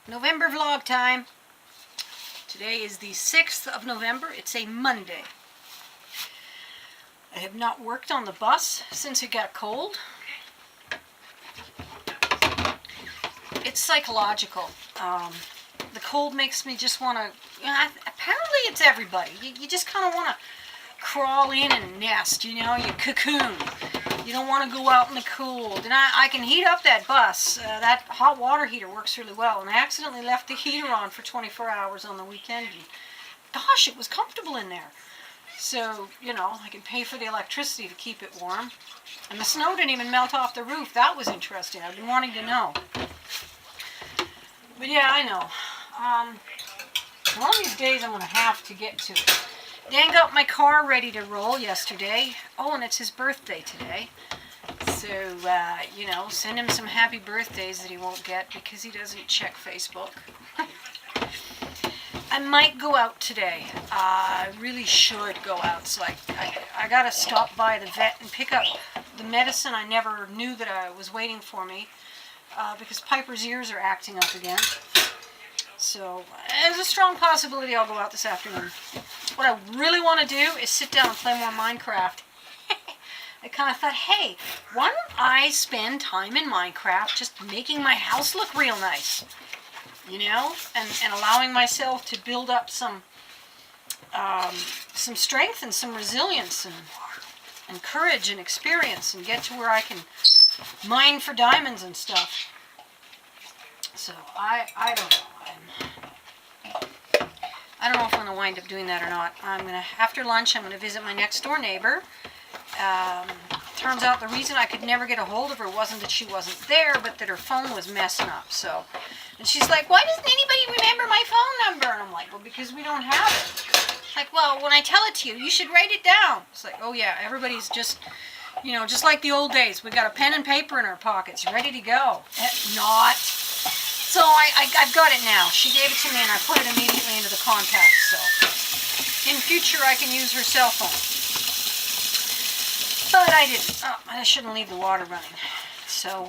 November vlog time. Today is the 6th of November. It's a Monday. I have not worked on the bus since it got cold. It's psychological. The cold makes me just want to, apparently it's everybody. You just kind of want to crawl in and nest, you cocoon. You don't want to go out in the cold. And I can heat up that bus. That hot water heater works really well. And I accidentally left the heater on for 24 hours on the weekend. And gosh, it was comfortable in there. So, I can pay for the electricity to keep it warm. And the snow didn't even melt off the roof. That was interesting. I've been wanting to know. But yeah, I know. One of these days I'm going to have to get to it. Dan got my car ready to roll yesterday. Oh, and it's his birthday today. So, send him some happy birthdays that he won't get because he doesn't check Facebook. I might go out today. I really should go out. So I got to stop by the vet and pick up the medicine I never knew that I was waiting for me because Piper's ears are acting up again. So there's a strong possibility I'll go out this afternoon. What I really want to do is sit down and play more Minecraft. I kind of thought, hey, why don't I spend time in Minecraft just making my house look real nice? And allowing myself to build up some strength and some resilience and courage and experience and get to where I can mine for diamonds and stuff. So I don't know. I don't know if I'm going to wind up doing that or not. After lunch, I'm going to visit my next door neighbor. Turns out the reason I could never get a hold of her wasn't that she wasn't there, but that her phone was messing up. And she's like, why doesn't anybody remember my phone number? And I'm like, well, because we don't have it. Like, well, when I tell it to you, you should write it down. It's like, oh yeah, everybody's just, just like the old days. We got a pen and paper in our pockets, ready to go. Not. So I've got it now. She gave it to me and I put it immediately into the contacts. So in future I can use her cell phone. But I didn't. Oh, I shouldn't leave the water running. So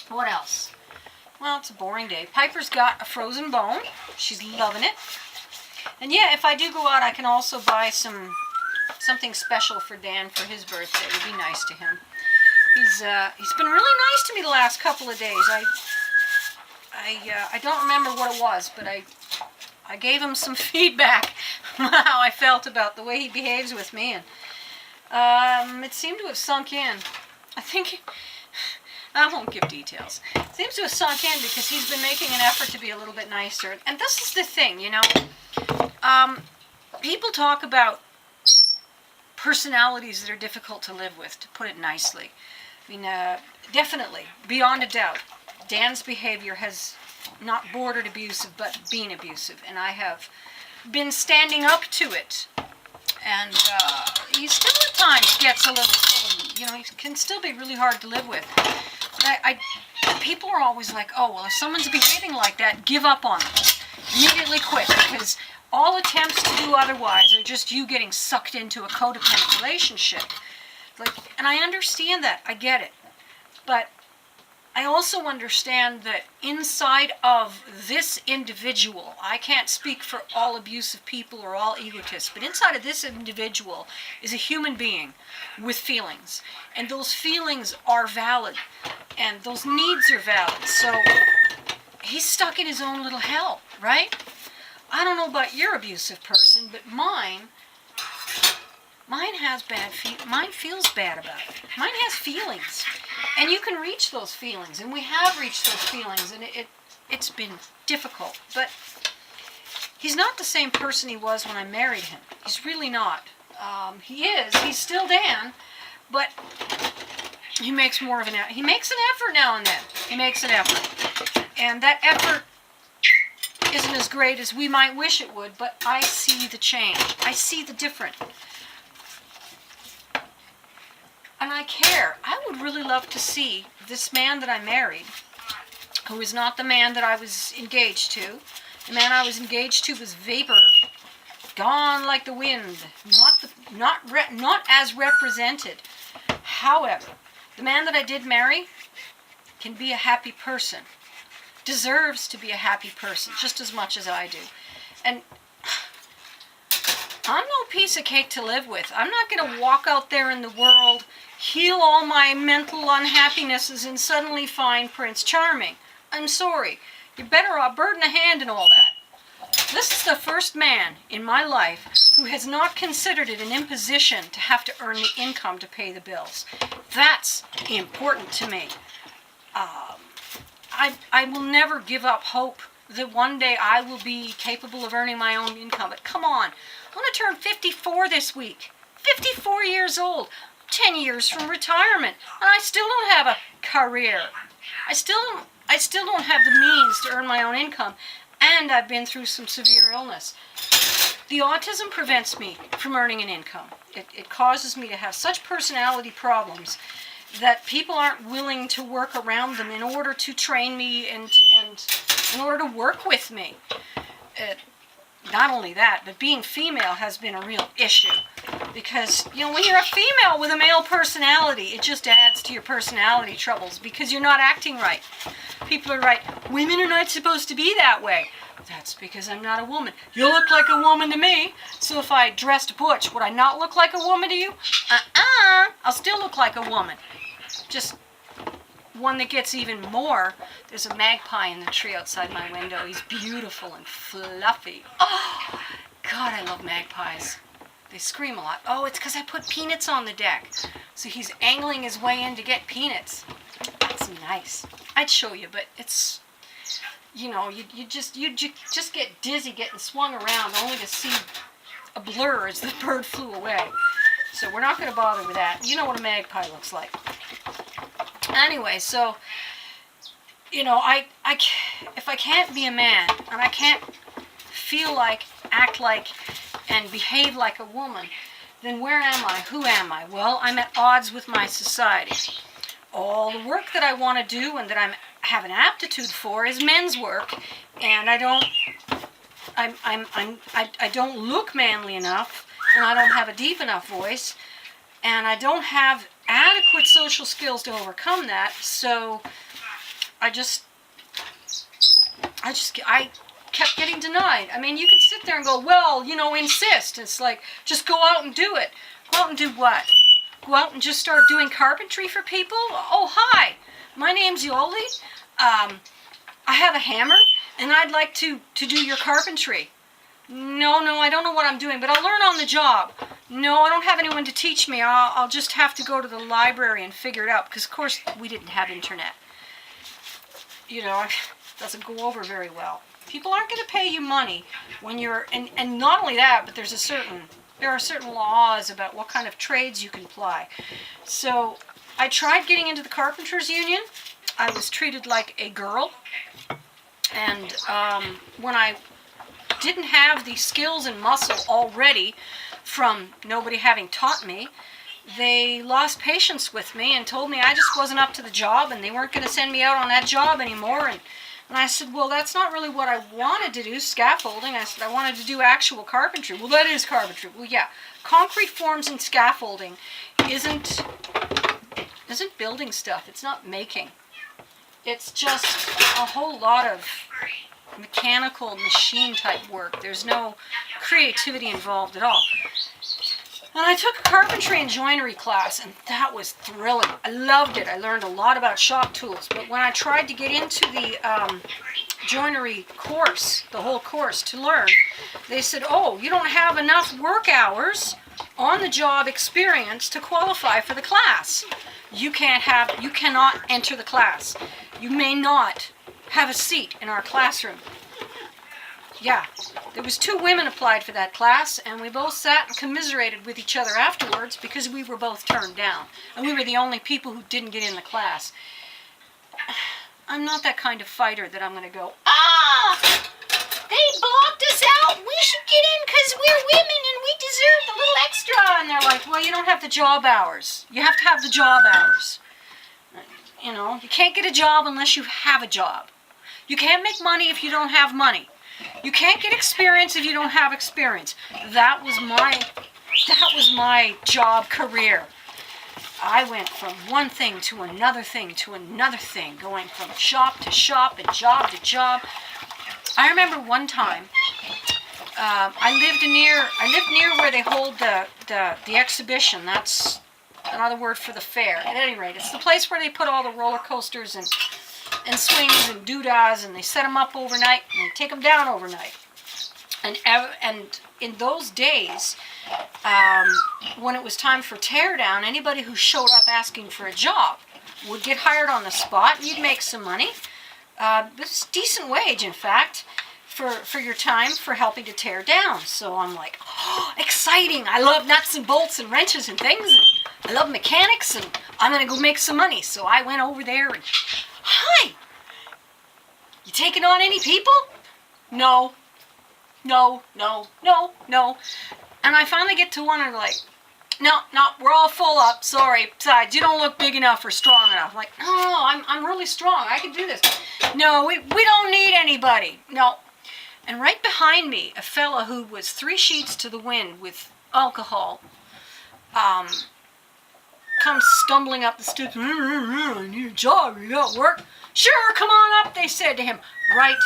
what else? Well, it's a boring day. Piper's got a frozen bone. She's loving it. And yeah, if I do go out, I can also buy something special for Dan for his birthday. It would be nice to him. He's been really nice to me the last couple of days. I don't remember what it was, but I gave him some feedback on how I felt about the way he behaves with me, and it seemed to have sunk in. I think I won't give details. It seems to have sunk in because he's been making an effort to be a little bit nicer. And this is the thing, people talk about personalities that are difficult to live with, to put it nicely. Definitely, beyond a doubt, Dan's behavior has not bordered abusive, but been abusive, and I have been standing up to it. And he still at times gets a little, he can still be really hard to live with. People are always like, oh, well, if someone's behaving like that, give up on them. Immediately quit, because all attempts to do otherwise are just you getting sucked into a codependent relationship. And I understand that. I get it. But I also understand that inside of this individual, I can't speak for all abusive people or all egotists, but inside of this individual is a human being with feelings. And those feelings are valid. And those needs are valid. So he's stuck in his own little hell, right? I don't know about your abusive person, but mine has bad mine feels bad about it. Mine has feelings. And you can reach those feelings, and we have reached those feelings, and it's been difficult. But he's not the same person he was when I married him. He's really not. He's still Dan, but he makes more of an effort. He makes an effort now and then. He makes an effort. And that effort isn't as great as we might wish it would, but I see the change. I see the difference. And I care. I would really love to see this man that I married, who is not the man that I was engaged to. The man I was engaged to was vapor, gone like the wind, not as represented. However, the man that I did marry can be a happy person. deserves to be a happy person just as much as I do. And I'm no piece of cake to live with. I'm not going to walk out there in the world, heal all my mental unhappinesses, and suddenly find Prince Charming. I'm sorry. You're better off bird in the hand and all that. This is the first man in my life who has not considered it an imposition to have to earn the income to pay the bills. That's important to me. I will never give up hope that one day I will be capable of earning my own income. But come on, I'm going to turn 54 this week. 54 years old. 10 years from retirement. And I still don't have a career. I still don't have the means to earn my own income. And I've been through some severe illness. The autism prevents me from earning an income. It causes me to have such personality problems that people aren't willing to work around them in order to train me and in order to work with me. Not only that, but being female has been a real issue. Because, you know, when you're a female with a male personality, it just adds to your personality troubles because you're not acting right. People are right, women are not supposed to be that way. That's because I'm not a woman. You look like a woman to me. So if I dressed butch, would I not look like a woman to you? I'll still look like a woman. Just one that gets even more. There's a magpie in the tree outside my window. He's beautiful and fluffy. Oh, God, I love magpies. They scream a lot. Oh, it's because I put peanuts on the deck. So he's angling his way in to get peanuts. That's nice. I'd show you, but it's, you know, you just get dizzy getting swung around only to see a blur as the bird flew away. So we're not going to bother with that. You know what a magpie looks like. Anyway, so, you know, if I can't be a man and I can't feel like, act like, and behave like a woman, then where am I? Who am I? Well, I'm at odds with my society. All the work that I want to do and that I have an aptitude for is men's work, and I don't look manly enough, and I don't have a deep enough voice, and I don't have adequate social skills to overcome that. So I kept getting denied. I mean, you can sit there and go, well, you know, insist. It's like, just go out and do it. Go out and do what? Go out and just start doing carpentry for people? Oh, hi. My name's Yoli. I have a hammer, and I'd like to do your carpentry. No, I don't know what I'm doing, but I'll learn on the job. No, I don't have anyone to teach me. I'll just have to go to the library and figure it out, because, of course, we didn't have internet. You know, it doesn't go over very well. People aren't going to pay you money when you're, and not only that, but there are certain laws about what kind of trades you can ply. So I tried getting into the Carpenters Union. I was treated like a girl, and when I didn't have the skills and muscle already from nobody having taught me, they lost patience with me and told me I just wasn't up to the job and they weren't going to send me out on that job anymore. And I said, well, that's not really what I wanted to do, scaffolding. I said, I wanted to do actual carpentry. Well, that is carpentry. Well, yeah, concrete forms and scaffolding isn't building stuff. It's not making. It's just a whole lot of mechanical machine type work. There's no creativity involved at all. And I took a carpentry and joinery class, and that was thrilling. I loved it. I learned a lot about shop tools. But when I tried to get into the joinery course, the whole course to learn, they said, oh, you don't have enough work hours on the job experience to qualify for the class. You cannot enter the class. You may not have a seat in our classroom. Yeah, there was 2 women applied for that class, and we both sat and commiserated with each other afterwards because we were both turned down, and we were the only people who didn't get in the class. I'm not that kind of fighter that I'm going to go, they blocked us out, we should get in because we're women and we deserve a little extra. And they're like, well, you don't have the job hours. You have to have the job hours. You know, you can't get a job unless you have a job. You can't make money if you don't have money. You can't get experience if you don't have experience. That was my job career. I went from one thing to another thing to another thing, going from shop to shop and job to job. I remember one time, I lived near where they hold the exhibition. That's another word for the fair. At any rate, it's the place where they put all the roller coasters and swings and doodahs, and they set them up overnight and they take them down overnight. And in those days, when it was time for teardown, anybody who showed up asking for a job would get hired on the spot, and you'd make some money. It was a decent wage, in fact, for your time for helping to tear down. So I'm like, oh, exciting! I love nuts and bolts and wrenches and things, and I love mechanics, and I'm going to go make some money. So I went over there and, hi! You taking on any people? No. And I finally get to one and they're like, no, we're all full up, sorry. Besides, you don't look big enough or strong enough. I'm like, no, I'm really strong, I can do this. No, we don't need anybody. No. And right behind me, a fella who was 3 sheets to the wind with alcohol, comes stumbling up the steps. I need a job, you got work? Sure, come on up, they said to him, right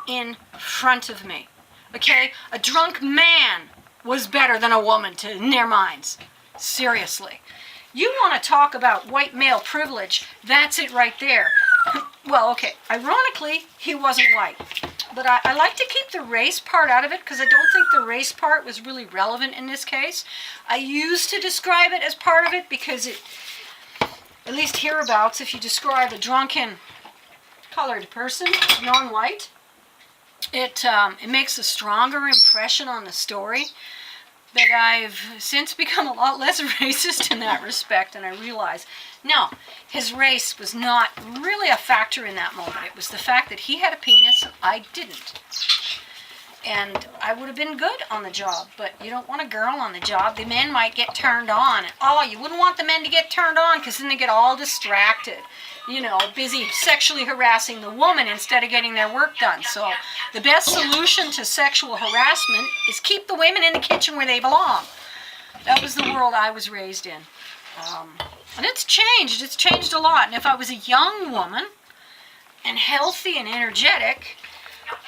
in front of me. Okay, a drunk man was better than a woman in their minds. Seriously. You want to talk about white male privilege, that's it right there. Well, okay, ironically, he wasn't white. But I like to keep the race part out of it because I don't think the race part was really relevant in this case. I used to describe it as part of it because it, at least hereabouts, if you describe a drunken colored person, non-white, it makes a stronger impression on the story. But I've since become a lot less racist in that respect, and I realize, no, his race was not really a factor in that moment. It was the fact that he had a penis and I didn't. And I would have been good on the job, but you don't want a girl on the job. The men might get turned on. Oh, you wouldn't want the men to get turned on because then they get all distracted. You know, busy sexually harassing the woman instead of getting their work done. So the best solution to sexual harassment is keep the women in the kitchen where they belong. That was the world I was raised in. And it's changed. It's changed a lot. And if I was a young woman and healthy and energetic,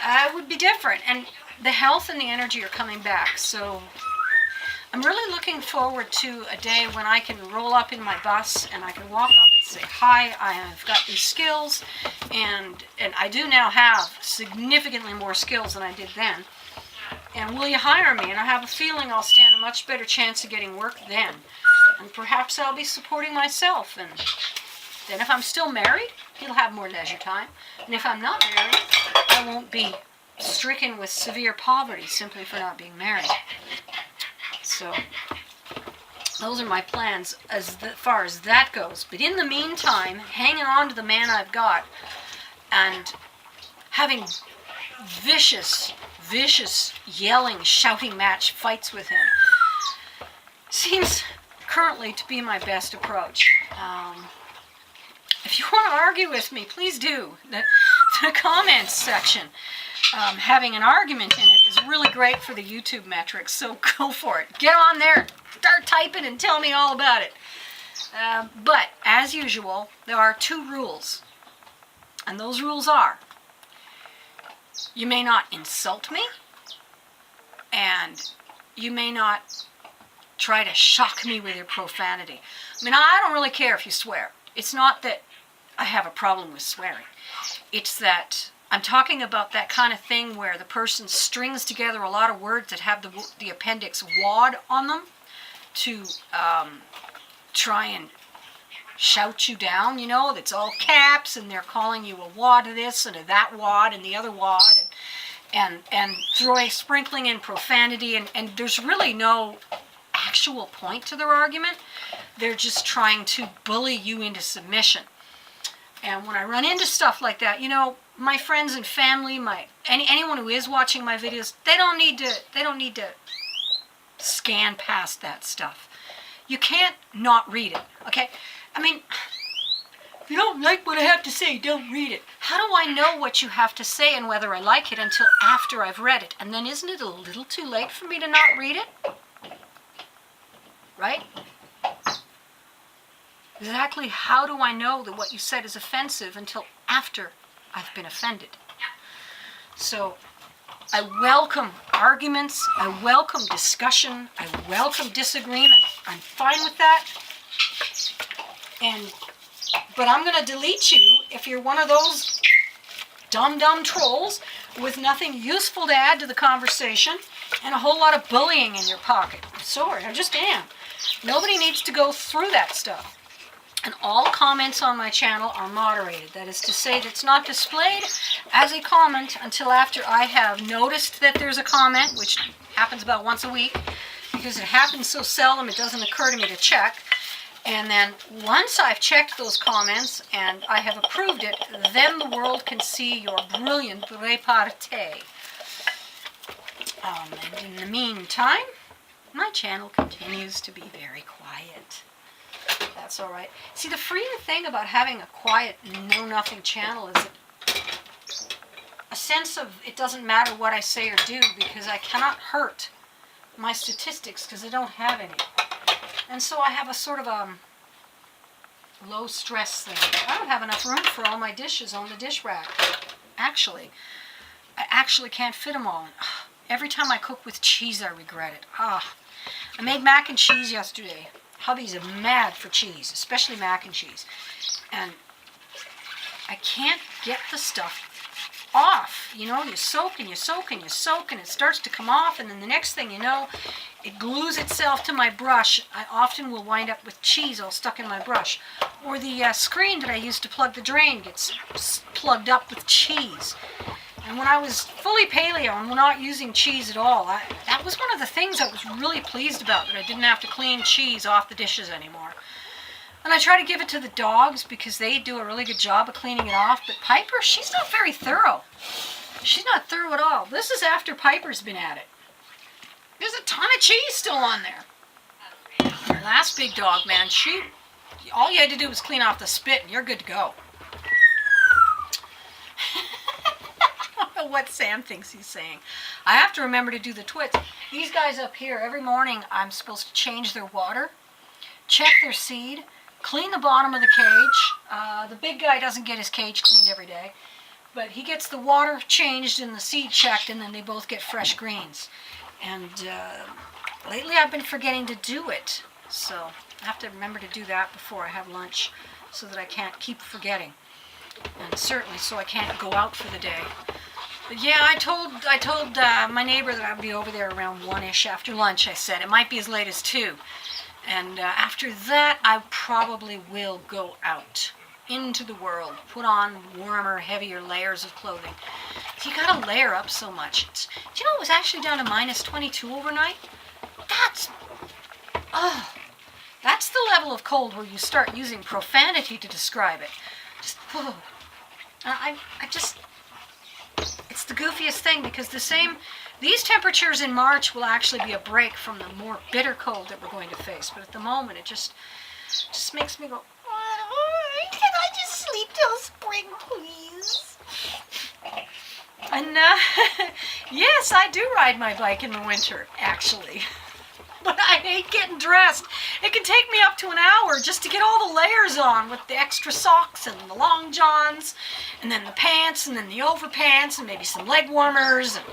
I would be different. And the health and the energy are coming back. So I'm really looking forward to a day when I can roll up in my bus and I can walk up and say, hi, I have got these skills, and I do now have significantly more skills than I did then. And will you hire me? And I have a feeling I'll stand a much better chance of getting work then. And perhaps I'll be supporting myself. And then if I'm still married, he'll have more leisure time. And if I'm not married, I won't be stricken with severe poverty simply for not being married. So those are my plans as far as that goes. But in the meantime, hanging on to the man I've got and having vicious yelling, shouting match fights with him seems currently to be my best approach. If you want to argue with me, please do. The comments section, having an argument in it is really great for the YouTube metrics, so go for it. Get on there, start typing and tell me all about it. But, as usual, there are 2 rules. And those rules are, you may not insult me, and you may not try to shock me with your profanity. I mean, I don't really care if you swear. It's not that I have a problem with swearing. It's that I'm talking about that kind of thing where the person strings together a lot of words that have the appendix WAD on them to try and shout you down, you know, that's all caps, and they're calling you a wad of this and a that wad and the other wad, and sprinkling in profanity, and there's really no actual point to their argument. They're just trying to bully you into submission. And when I run into stuff like that, you know, my friends and family, anyone who is watching my videos, they don't need to scan past that stuff. You can't not read it, okay? I mean, if you don't like what I have to say, don't read it. How do I know what you have to say and whether I like it until after I've read it? And then isn't it a little too late for me to not read it? Right? Exactly how do I know that what you said is offensive until after I've been offended? So I welcome arguments, I welcome discussion, I welcome disagreement. I'm fine with that. But I'm going to delete you if you're one of those dumb trolls with nothing useful to add to the conversation and a whole lot of bullying in your pocket. I'm sorry, I just am. Nobody needs to go through that stuff. And all comments on my channel are moderated. That is to say that it's not displayed as a comment until after I have noticed that there's a comment, which happens about once a week, because it happens so seldom it doesn't occur to me to check. And then once I've checked those comments and I have approved it, then the world can see your brilliant repartee. And in the meantime, my channel continues to be very quiet. That's all right. See, the freeing thing about having a quiet, know-nothing channel is a sense of it doesn't matter what I say or do because I cannot hurt my statistics because I don't have any. And so I have a sort of low stress thing. I don't have enough room for all my dishes on the dish rack. Actually, I actually can't fit them all. Every time I cook with cheese, I regret it. I made mac and cheese yesterday. Hubby's mad for cheese, especially mac and cheese. And I can't get the stuff off. You know, you soak and you soak and you soak and it starts to come off, and then the next thing you know, it glues itself to my brush. I often will wind up with cheese all stuck in my brush. Or the screen that I used to plug the drain gets plugged up with cheese. And when I was fully paleo and not using cheese at all, that was one of the things I was really pleased about, that I didn't have to clean cheese off the dishes anymore. And I try to give it to the dogs because they do a really good job of cleaning it off. But Piper, she's not very thorough. She's not thorough at all. This is after Piper's been at it. There's a ton of cheese still on there. Our last big dog, man, all you had to do was clean off the spit and you're good to go. I don't know what Sam thinks he's saying. I have to remember to do the twits. These guys up here, every morning I'm supposed to change their water, check their seed, clean the bottom of the cage. The big guy doesn't get his cage cleaned every day, but he gets the water changed and the seed checked, and then they both get fresh greens. And lately I've been forgetting to do it, so I have to remember to do that before I have lunch so that I can't keep forgetting. And certainly so I can't go out for the day. But yeah, I told my neighbor that I'd be over there around 1-ish after lunch. I said it might be as late as 2. And after that, I probably will go out into the world, put on warmer, heavier layers of clothing. You gotta layer up so much. Do you know it was actually down to minus 22 overnight? That's the level of cold where you start using profanity to describe it. It's the goofiest thing because these temperatures in March will actually be a break from the more bitter cold that we're going to face. But at the moment, it just makes me go, can I just sleep till spring, please? And yes, I do ride my bike in the winter, actually. But I hate getting dressed. It can take me up to an hour just to get all the layers on with the extra socks and the long johns and then the pants and then the overpants and maybe some leg warmers and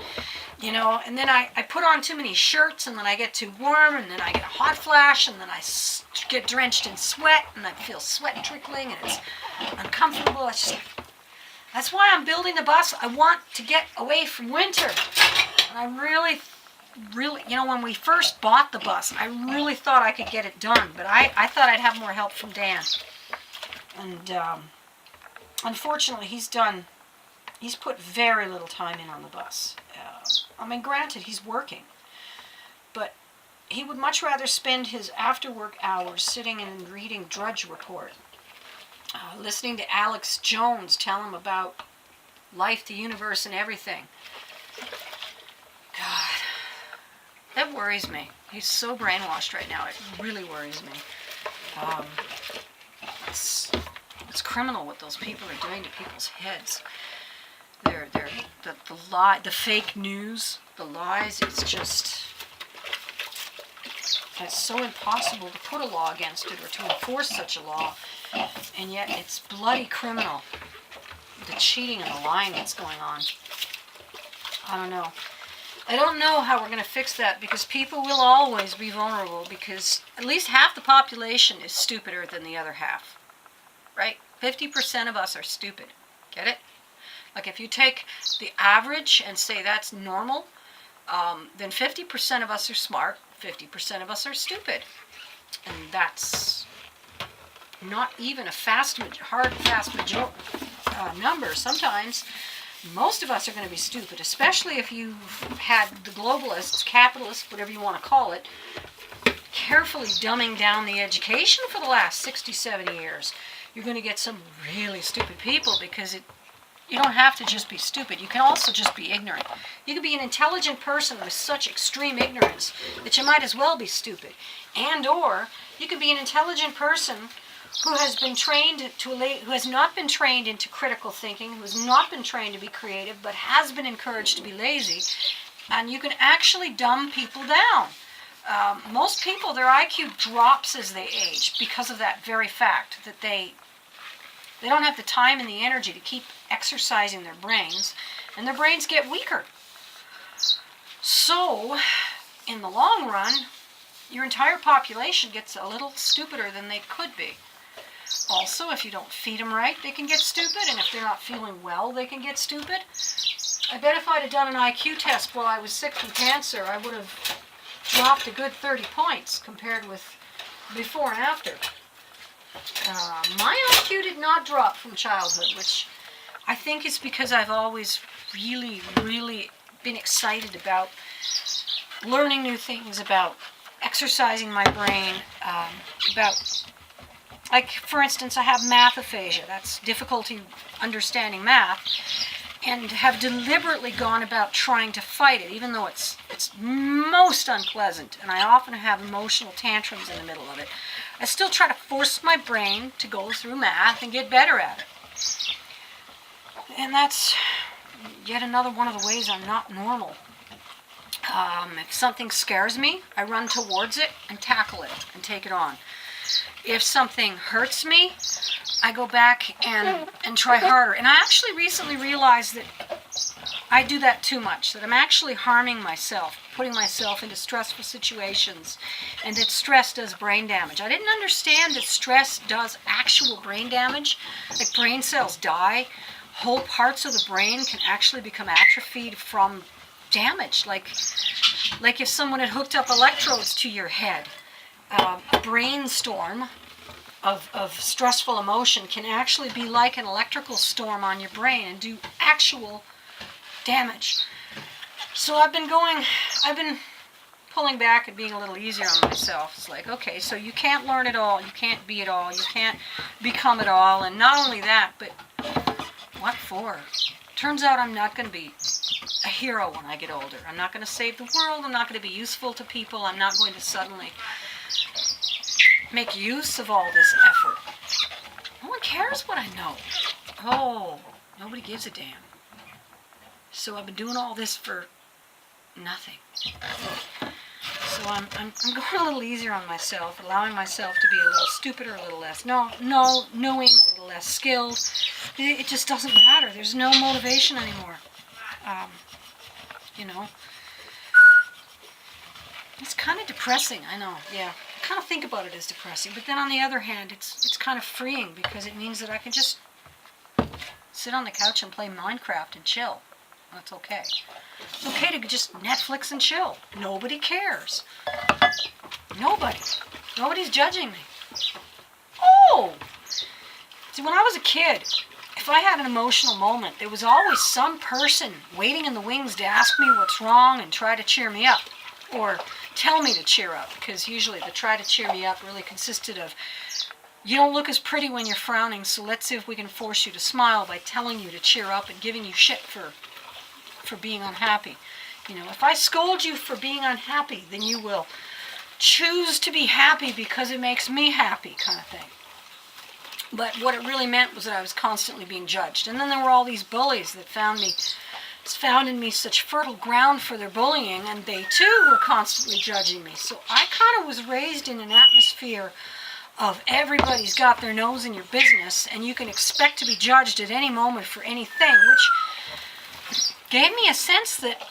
and then I put on too many shirts and then I get too warm and then I get a hot flash and then I get drenched in sweat and I feel sweat trickling and it's uncomfortable. That's why I'm building the bus. I want to get away from winter. And I really, when we first bought the bus, I really thought I could get it done, but I thought I'd have more help from Dan. And unfortunately, he's put very little time in on the bus. Granted, he's working, but he would much rather spend his after-work hours sitting and reading Drudge Report, listening to Alex Jones tell him about life, the universe, and everything. God, that worries me. He's so brainwashed right now. It really worries me. It's criminal what those people are doing to people's heads. The fake news, the lies. It's just It's so impossible to put a law against it or to enforce such a law, and yet it's bloody criminal, the cheating and the lying that's going on. I don't know. I don't know how we're going to fix that, because people will always be vulnerable, because at least half the population is stupider than the other half, right? 50% of us are stupid. Get it? Like if you take the average and say that's normal, then 50% of us are smart, 50% of us are stupid. And that's not even a hard and fast number. Sometimes most of us are going to be stupid, especially if you've had the globalists, capitalists, whatever you want to call it, carefully dumbing down the education for the last 60, 70 years. You're going to get some really stupid people, because you don't have to just be stupid. You can also just be ignorant. You can be an intelligent person with such extreme ignorance that you might as well be stupid. Or you could be an intelligent person who has not been trained into critical thinking, who has not been trained to be creative, but has been encouraged to be lazy, and you can actually dumb people down. Most people, their IQ drops as they age because of that very fact, that they don't have the time and the energy to keep exercising their brains, and their brains get weaker. So, in the long run, your entire population gets a little stupider than they could be. Also, if you don't feed them right, they can get stupid, and if they're not feeling well, they can get stupid. I bet if I'd have done an IQ test while I was sick from cancer, I would have dropped a good 30 points compared with before and after. My IQ did not drop from childhood, which I think is because I've always really, really been excited about learning new things, about exercising my brain, about, like, for instance, I have math aphasia. That's difficulty understanding math, and have deliberately gone about trying to fight it, even though it's most unpleasant, and I often have emotional tantrums in the middle of it. I still try to force my brain to go through math and get better at it. And that's yet another one of the ways I'm not normal. If something scares me, I run towards it and tackle it and take it on. If something hurts me, I go back and try harder. And I actually recently realized that I do that too much, that I'm actually harming myself, putting myself into stressful situations, and that stress does brain damage. I didn't understand that stress does actual brain damage. Like, brain cells die. Whole parts of the brain can actually become atrophied from damage. Like if someone had hooked up electrodes to your head, a brainstorm of stressful emotion can actually be like an electrical storm on your brain and do actual damage. So I've been pulling back and being a little easier on myself. It's like, okay, so you can't learn it all, you can't be it all, you can't become it all, and not only that, but what for? Turns out I'm not going to be a hero when I get older. I'm not going to save the world, I'm not going to be useful to people, I'm not going to suddenly make use of all this effort. No one cares what I know. Oh, nobody gives a damn. So I've been doing all this for nothing. So I'm going a little easier on myself, allowing myself to be a little stupider, a little less knowing, a little less skilled. It just doesn't matter. There's no motivation anymore. It's kind of depressing, I know, yeah. I kind of think about it as depressing, but then on the other hand, it's kind of freeing, because it means that I can just sit on the couch and play Minecraft and chill. That's okay. It's okay to just Netflix and chill. Nobody cares. Nobody's judging me. Oh! See, when I was a kid, if I had an emotional moment, there was always some person waiting in the wings to ask me what's wrong and try to cheer me up. Or tell me to cheer up, because usually the try to cheer me up really consisted of, you don't look as pretty when you're frowning, so let's see if we can force you to smile by telling you to cheer up and giving you shit for being unhappy. If I scold you for being unhappy, then you will choose to be happy because it makes me happy, kind of thing. But what it really meant was that I was constantly being judged. And then there were all these bullies that found me found in me such fertile ground for their bullying, and they too were constantly judging me. So I kind of was raised in an atmosphere of everybody's got their nose in your business, and you can expect to be judged at any moment for anything, which gave me a sense that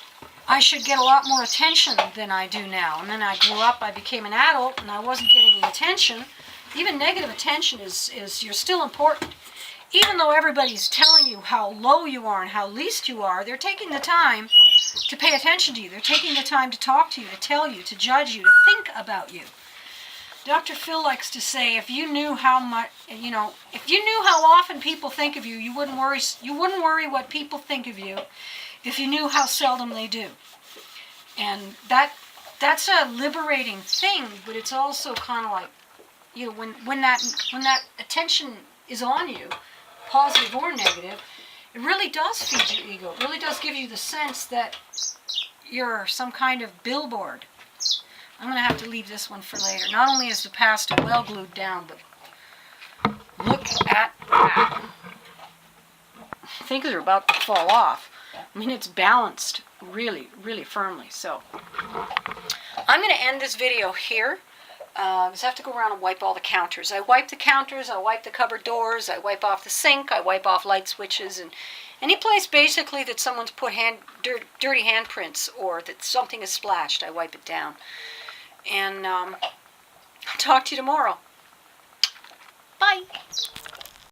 I should get a lot more attention than I do now. And then I grew up, I became an adult, and I wasn't getting the attention. Even negative attention is you're still important. Even though everybody's telling you how low you are and how least you are, they're taking the time to pay attention to you. They're taking the time to talk to you, to tell you, to judge you, to think about you. Dr. Phil likes to say, if you knew how much, if you knew how often people think of you, you wouldn't worry what people think of you if you knew how seldom they do. And that's a liberating thing, but it's also kind of like, when that attention is on you, positive or negative, it really does feed your ego. It really does give you the sense that you're some kind of billboard. I'm going to have to leave this one for later. Not only is the pasta well glued down, but look at that. Things are about to fall off. I mean, it's balanced really, really firmly. So I'm going to end this video here. I just have to go around and wipe all the counters. I wipe the counters, I wipe the cupboard doors, I wipe off the sink, I wipe off light switches, and any place basically that someone's put dirty handprints or that something is splashed, I wipe it down. And I'll talk to you tomorrow. Bye.